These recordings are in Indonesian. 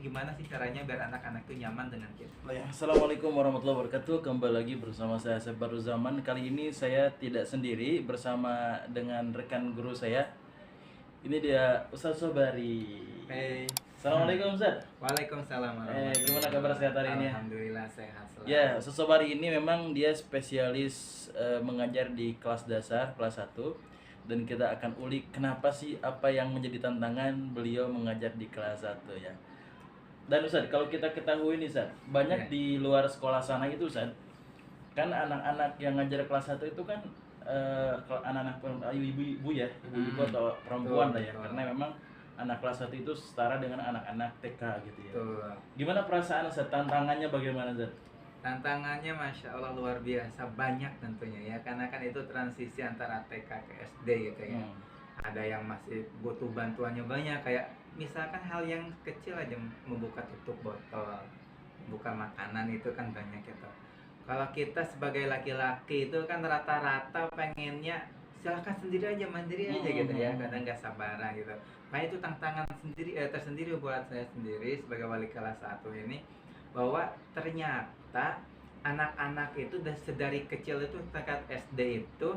gimana sih caranya biar anak-anak itu nyaman dengan kita. Assalamualaikum warahmatullahi wabarakatuh. Kembali lagi bersama saya Sebaru Zaman. Kali ini saya tidak sendiri, bersama dengan rekan guru saya. Ini dia Ustaz Sobari. Hey. Assalamualaikum Ustaz. Waalaikumsalam warahmatullahi Gimana kabar sehat hari ini? Alhamdulillah sehat selalu. Ya, Ustaz Sobari ini memang dia spesialis mengajar di kelas dasar, kelas 1. Dan kita akan ulik kenapa sih, apa yang menjadi tantangan beliau mengajar di kelas 1 ya. Dan Ustaz, kalau kita ketahui nih Ustaz, banyak di luar sekolah sana itu Ustaz, kan anak-anak yang ngajar kelas 1 itu kan anak-anak ibu-ibu ya, ibu-ibu atau perempuan lah ya, karena memang anak kelas 1 itu setara dengan anak-anak TK gitu ya. Gimana perasaan Ustaz? Tantangannya bagaimana Ustaz? Tantangannya Masya Allah luar biasa, banyak tentunya ya, karena kan itu transisi antara TK ke SD gitu ya. Ada yang masih butuh bantuannya banyak, kayak misalkan hal yang kecil aja, membuka tutup botol, buka makanan, itu kan banyak gitu. Kalau kita sebagai laki-laki itu kan rata-rata pengennya silahkan sendiri aja, mandiri aja gitu ya, kadang nggak sabaran gitu. Makanya itu tantangan tersendiri buat saya sendiri sebagai wali kelas 1 ini, bahwa ternyata anak-anak itu dari kecil itu tingkat SD itu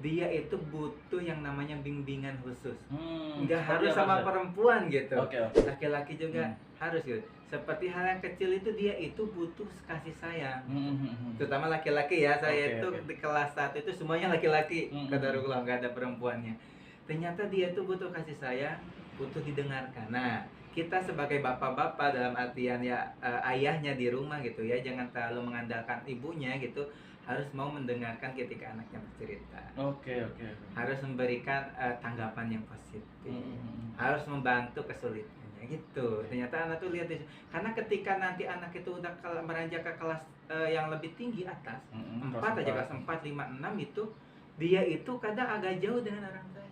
dia itu butuh yang namanya bimbingan khusus. Nggak harus sama perempuan gitu. Laki-laki juga harus gitu. Seperti hal yang kecil itu dia itu butuh kasih sayang. Terutama laki-laki ya. Saya itu di kelas 1 itu semuanya laki-laki. Qadarullah, nggak ada perempuannya. Ternyata dia itu butuh kasih sayang, butuh didengarkan. Nah, kita sebagai bapak-bapak dalam artian ya ayahnya di rumah gitu ya, jangan terlalu mengandalkan ibunya gitu, harus mau mendengarkan ketika anaknya bercerita. Harus memberikan tanggapan yang positif. Harus membantu kesulitannya gitu. Ternyata anak tuh lihat karena ketika nanti anak itu udah beranjak ke kelas yang lebih tinggi atas, 4 aja, kelas 4, 5, 6 itu dia itu kadang agak jauh dengan orang tua.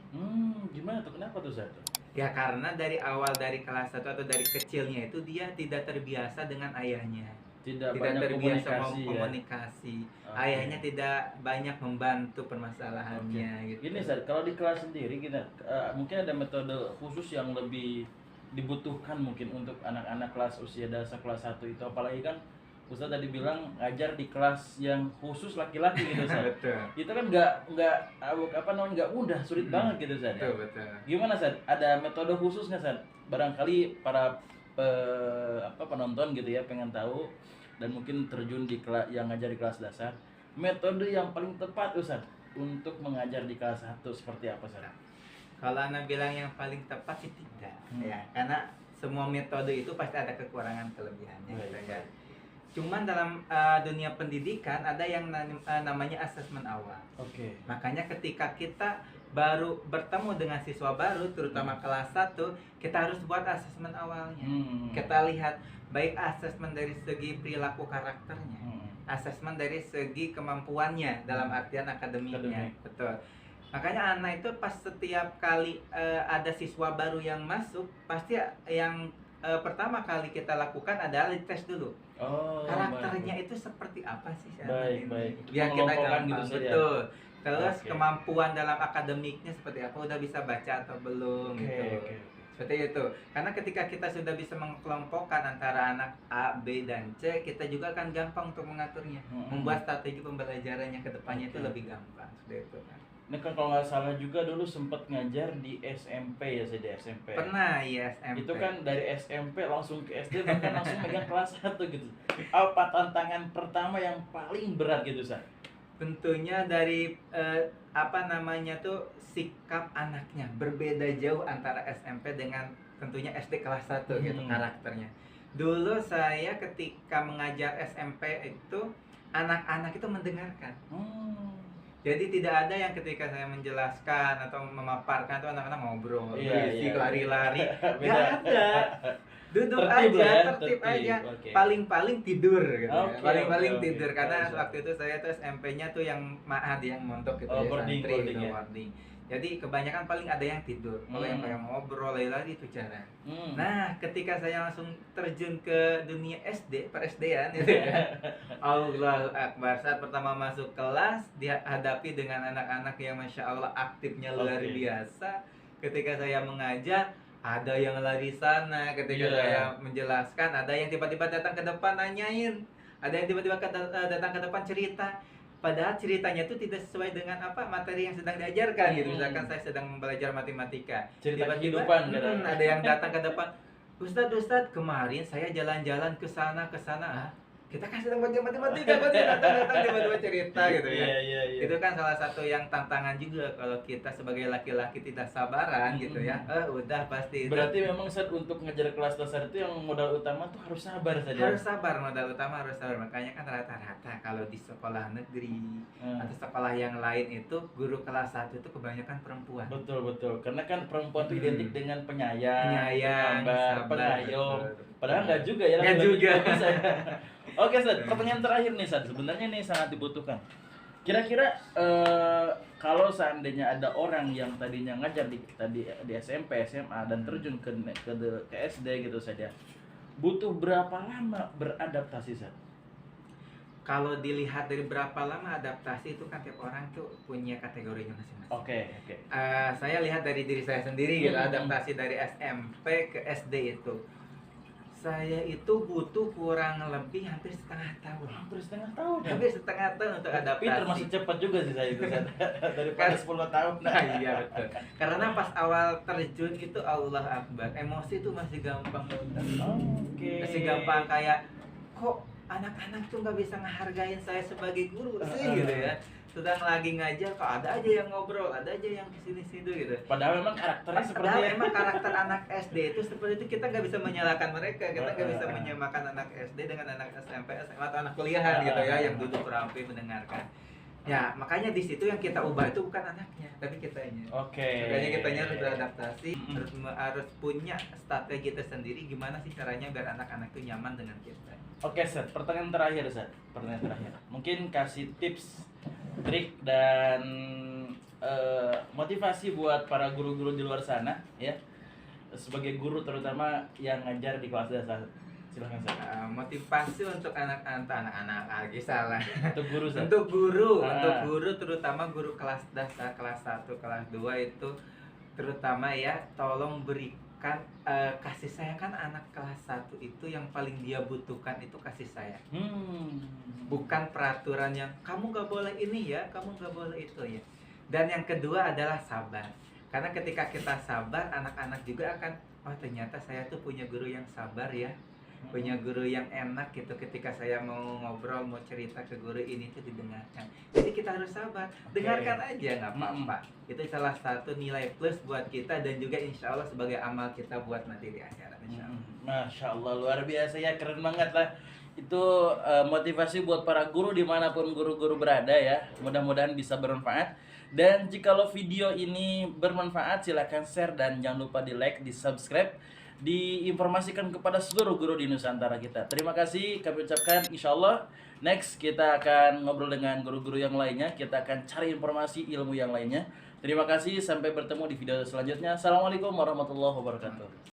Gimana tuh? Kenapa tuh Ustaz? Ya karena dari awal, dari kelas 1 atau dari kecilnya itu dia tidak terbiasa dengan ayahnya. Tidak terbiasa komunikasi. Ayahnya tidak banyak membantu permasalahannya gitu. Gini Ustaz, kalau di kelas sendiri kita mungkin ada metode khusus yang lebih dibutuhkan mungkin untuk anak-anak kelas usia dasar kelas 1 itu, apalagi kan Ustaz tadi bilang ngajar di kelas yang khusus laki-laki gitu Ustaz. Itu kan nggak mudah, sulit banget gitu Ustaz. Betul. Gimana Ustaz? Ada metode khusus nggak Ustaz? Barangkali para penonton gitu ya pengen tahu dan mungkin terjun di yang ngajar di kelas dasar. Metode yang paling tepat Ustaz untuk mengajar di kelas 1 seperti apa Ustaz? Kalau Anda bilang yang paling tepat sih tidak ya, karena semua metode itu pasti ada kekurangan kelebihannya gitu ya. Cuman dalam dunia pendidikan ada yang namanya asesmen awal. Makanya ketika kita baru bertemu dengan siswa baru, terutama kelas 1, kita harus buat asesmen awalnya. Kita lihat baik asesmen dari segi perilaku karakternya, asesmen dari segi kemampuannya dalam artian akademiknya. Betul. Makanya anak itu pas setiap kali ada siswa baru yang masuk, pasti yang pertama kali kita lakukan adalah tes dulu. Karakternya itu seperti apa sih baik. Biar kita gampang gitu, betul. Terus kemampuan dalam akademiknya seperti apa, udah bisa baca atau belum gitu. Seperti itu. Karena ketika kita sudah bisa mengelompokkan antara anak A, B, dan C, kita juga akan gampang untuk mengaturnya. Membuat strategi pembelajarannya ke depannya itu lebih gampang. Seperti itu kan. Ini kan kalau nggak salah juga dulu sempat ngajar di SMP ya, saya di SMP. Pernah ya SMP. Itu kan dari SMP langsung ke SD, bahkan langsung megang kelas 1 gitu. Apa tantangan pertama yang paling berat gitu, Sa? Tentunya dari sikap anaknya berbeda jauh antara SMP dengan tentunya SD kelas 1 gitu karakternya. Dulu saya ketika mengajar SMP itu anak-anak itu mendengarkan. Jadi tidak ada yang ketika saya menjelaskan atau memaparkan tuh anak-anak ngobrol, berisik, lari-lari. Gak ada. Duduk tertib aja. Paling-paling tidur gitu. Paling-paling tidur karena waktu itu saya tuh SMP-nya tuh yang Ma'had yang montok gitu ya, santri gitu, boarding. Jadi kebanyakan paling ada yang tidur. Kalau yang kayak ngobrol lari itu jarang. Nah, ketika saya langsung terjun ke dunia SD, per SD-an gitu ya. Allahu Akbar, saat pertama masuk kelas dihadapi dengan anak-anak yang Masya Allah aktifnya luar biasa. Ketika saya mengajar, ada yang lari sana ketika Iya. saya menjelaskan, ada yang tiba-tiba datang ke depan nanyain, ada yang tiba-tiba datang ke depan cerita, padahal ceritanya itu tidak sesuai dengan apa materi yang sedang diajarkan gitu. Misalkan saya sedang belajar matematika, Cerita tiba-tiba kehidupan kadang. ada yang datang ke depan, Ustadz, kemarin saya jalan-jalan ke sana ah, kita kan sedang belajar matematika, kok dia datang-datang tiba-tiba cerita gitu ya. Iya. Itu kan salah satu yang tantangan juga kalau kita sebagai laki-laki tidak sabaran gitu ya. Udah pasti itu. Berarti memang Ustaz untuk ngejar kelas dasar itu yang modal utama tuh harus sabar saja. Harus sabar, modal utama harus sabar. Makanya kan rata-rata kalau di sekolah negeri atau sekolah yang lain itu guru kelas 1 itu kebanyakan perempuan. Betul. Karena kan perempuan itu identik dengan penyayang, Penyayang, sabar, sabar, pengayom. betul. Padahal nggak juga ya. Nggak lebih juga. bisa ya. Oke, Ustaz. Pertanyaan terakhir nih, Ustaz. Sebenarnya ini sangat dibutuhkan. Kira-kira kalau seandainya ada orang yang tadinya ngajar di SMP, SMA dan terjun ke SD gitu saja, butuh berapa lama beradaptasi, Ustaz? Kalau dilihat dari berapa lama adaptasi itu kan tiap orang tuh punya kategorinya masing-masing. Oke. Saya lihat dari diri saya sendiri gitu, Hmm. adaptasi dari SMP ke SD itu. Saya itu butuh kurang lebih hampir setengah tahun. Hampir setengah tahun ya? Hampir setengah tahun untuk Tapi adaptasi. termasuk cepat juga sih saya itu, Ustaz. Daripada 10 tahun. Nah, iya betul. Karena pas awal terjun itu Allah Akbar, emosi itu masih gampang. Oke. Masih gampang kayak kok anak-anak tuh nggak bisa ngehargain saya sebagai guru sih gitu ya. Sedang lagi ngajar kok ada aja yang ngobrol, ada aja yang kesini-sini gitu. Padahal memang karakternya seperti Padahal emang karakter anak SD itu seperti itu, kita nggak bisa menyalahkan mereka, kita nggak bisa menyamakan anak SD dengan anak SMP, SMA atau anak kuliahan gitu ya yang duduk rapi mendengarkan. Ya makanya di situ yang kita ubah itu bukan anaknya, tapi kitanya. Oke. Makanya kitanya harus beradaptasi, harus punya strategi tersendiri gimana sih caranya biar anak-anak itu nyaman dengan kita. Oke, Seth. Pertanyaan terakhir, Seth. Pertanyaan terakhir. Mungkin kasih tips, trik dan motivasi buat para guru-guru di luar sana, ya. Sebagai guru terutama yang ngajar di kelas dasar. Silahkan, Seth. Motivasi untuk anak-anak lagi salah. Untuk guru, Seth. Untuk guru, Ah. untuk guru terutama guru kelas dasar, kelas 1, kelas 2 itu terutama ya tolong berikan kasih sayang. Kan anak kelas 1 itu yang paling dia butuhkan itu kasih sayang. Bukan peraturan yang kamu gak boleh ini ya, kamu gak boleh itu ya. Dan yang kedua adalah sabar. Karena ketika kita sabar, anak-anak juga akan, oh ternyata saya tuh punya guru yang sabar ya, punya guru yang enak gitu. Ketika saya mau ngobrol, mau cerita ke guru ini tuh didengarkan. Jadi kita harus sabar, dengarkan aja nggak apa-apa. Itu salah satu nilai plus buat kita dan juga insya Allah sebagai amal kita buat nanti di akhirat. Insya Allah. Masya Allah, luar biasa ya, keren banget lah. Itu motivasi buat para guru dimanapun guru-guru berada ya. Mudah-mudahan bisa bermanfaat. Dan jikalau video ini bermanfaat, silahkan share dan jangan lupa di like, di subscribe, diinformasikan kepada seluruh guru di Nusantara kita. Terima kasih kami ucapkan. Insya Allah next kita akan ngobrol dengan guru-guru yang lainnya. Kita akan cari informasi ilmu yang lainnya. Terima kasih, sampai bertemu di video selanjutnya. Assalamualaikum warahmatullahi wabarakatuh.